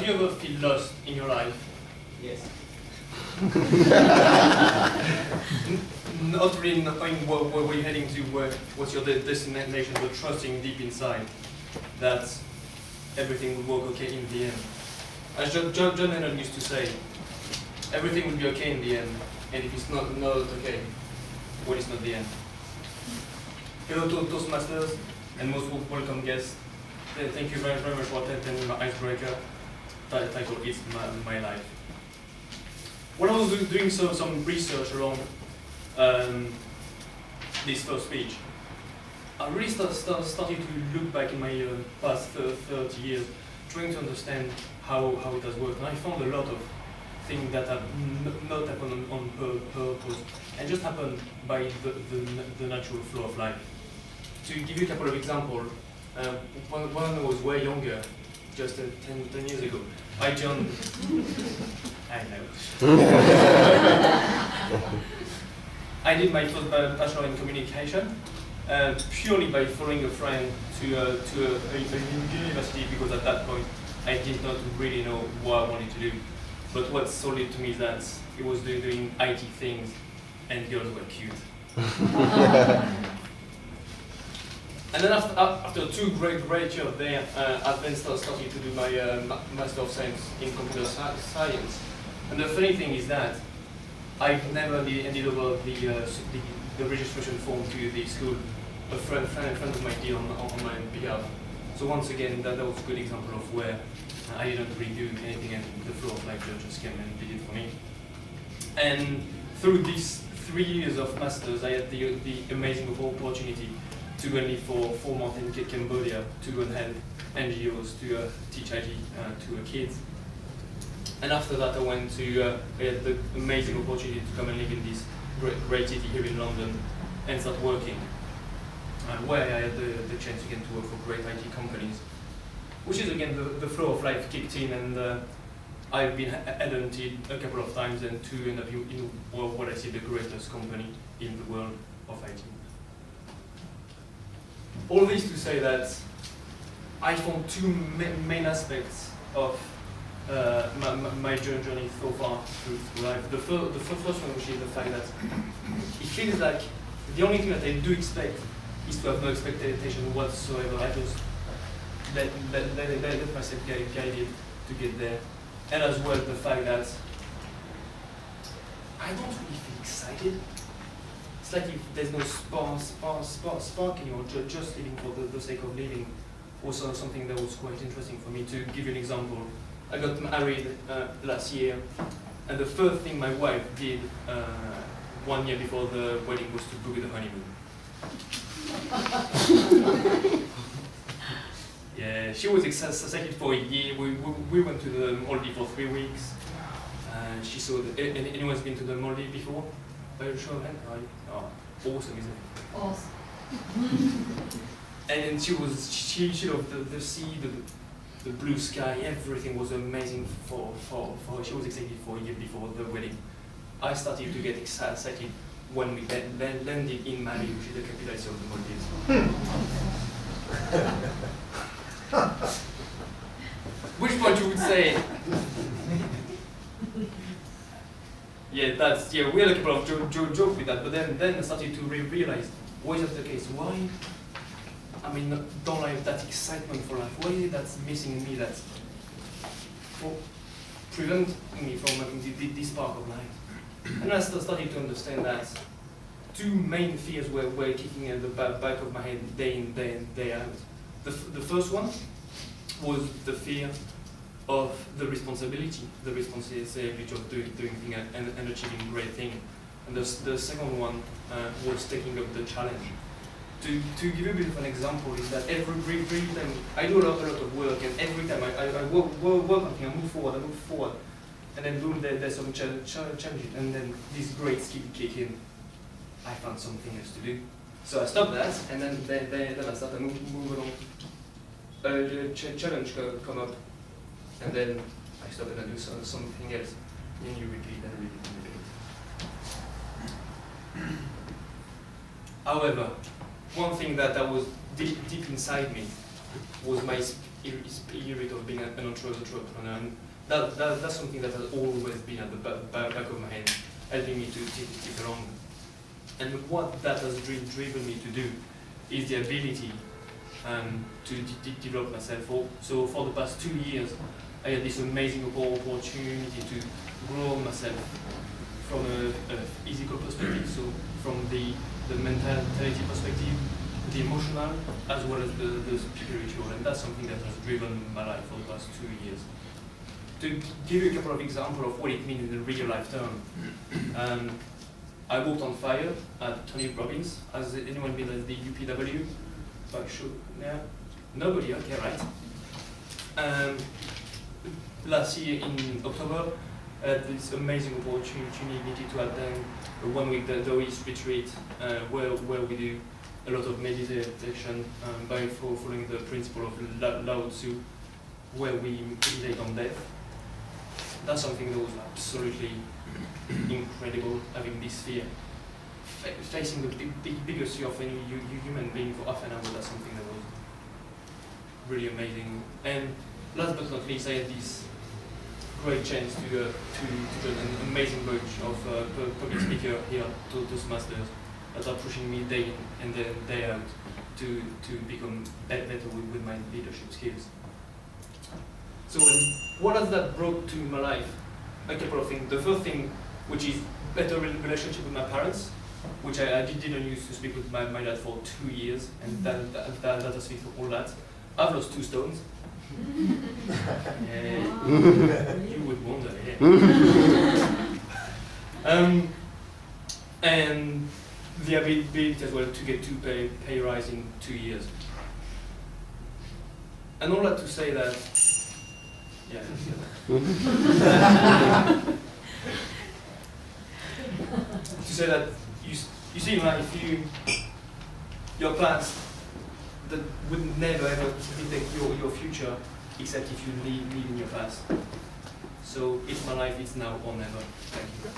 you ever feel lost in your life? Yes. Not really knowing where you're heading to, what's your destination, but trusting deep inside that everything will work okay in the end. As John Lennon used to say, everything will be okay in the end, and if it's not okay, well, it's not the end. Hello to Toastmasters and most welcome guests. Thank you very much for attending my icebreaker title, It's My Life. When I was doing some research around this first speech, I really started to look back in my past 30 years, trying to understand how it has worked. And I found a lot of things that have not happened on purpose, and just happened by the natural flow of life. To give you a couple of examples, when I was way younger, just 10 years ago, I joined. I know. I did my first bachelor in communication purely by following a friend to a university, because at that point I did not really know what I wanted to do. But what sold it to me is that it was doing IT things and girls were cute. And then after 2 great years there, I then started to do my Master of Science in Computer Science. And the funny thing is that I've never handed over the registration form to the school. A friend of mine did on my behalf. So once again, that was a good example of where I didn't really do anything, and the flow of life just came and did it for me. And through these 3 years of masters, I had the amazing opportunity to go live for 4 months in Cambodia, to go and help NGOs to teach IT to kids. And after that, I went to I had the amazing opportunity to come and live in this great city here in London and start working, where I had the chance again to work for great IT companies, which is again the flow of life kicked in, and I've been headhunted a couple of times and to end up in what I see the greatest company in the world of IT. All this to say that I found 2 main aspects of my journey so far through life. The first one, which is the fact that it feels like the only thing that I do expect is to have no expectation whatsoever. I just let myself get guided to get there. And as well the fact that I don't really feel excited. It's like if there's no spark anymore, just living for the sake of living. Also something that was quite interesting for me. To give you an example, I got married last year, and the first thing my wife did 1 year before the wedding was to book the honeymoon. Yeah, she was excited for a year. We went to the Maldives for 3 weeks. She saw anyone's been to the Maldives before? By a show of hands? Oh, awesome, isn't it? Awesome. And then she loved the sea, the blue sky, everything was amazing for her. She was excited for a year before the wedding. I started to get excited when we landed in Mali, which is the capital city of the Maldives. Which point you would say? Yeah, we had a couple of jokes with that, but then I started to realize, why is that the case? Why? I mean, don't I have that excitement for life? What is it that's missing in me that's preventing me from having this part of life? And I started to understand that 2 main fears were kicking at the back of my head day in, day out. The first one was the fear of the responsibility of doing things and achieving great things. And the second one was taking up the challenge. To give you a bit of an example, is that every time I do a lot of work, and every time I work on things, I move forward, and then boom, there's some challenges, and then this great skill kick in. I found something else to do, so I stopped that, and then I started move along. A challenge come up, and then I stopped and I do something else, and you repeat and repeat and repeat. However, one thing that was deep inside me was my spirit of being an entrepreneur. And that's something that has always been at the back of my head, helping me to tick along. And what that has driven me to do is the ability to develop myself. So for the past 2 years, I had this amazing opportunity to grow myself from a physical perspective, so from the mentality perspective, the emotional, as well as the spiritual, and that's something that has driven my life for the past 2 years. To give you a couple of examples of what it means in the real life term, I walked on fire at Tony Robbins. Has anyone been at the UPW? Like, sure, yeah? Nobody, okay, right. Last year in October, I had this amazing opportunity to attend a 1-week Taoist retreat where we do a lot of meditation by following the principle of Lao Tzu, where we meditate on death. That's something that was absolutely incredible, having this fear. Facing the biggest fear of any human being for half an hour, that's something that was really amazing. And last but not least, I had this great chance to join an amazing bunch of public speakers here at Toastmasters that are pushing me day in and day out to become better with my leadership skills. So what has that brought to my life? A couple of things. The first thing, which is better relationship with my parents, which I didn't used to speak with my dad for 2 years, and that has been for all that. I've lost 2 stones. Yeah, you would wonder, yeah. And the ability as well to get 2 pay rise in 2 years. And all that to say that, yeah. To say that you see, like, your plans that would never ever dictate your future, except if you live in your past. So it's my life, it's now or never. Thank you.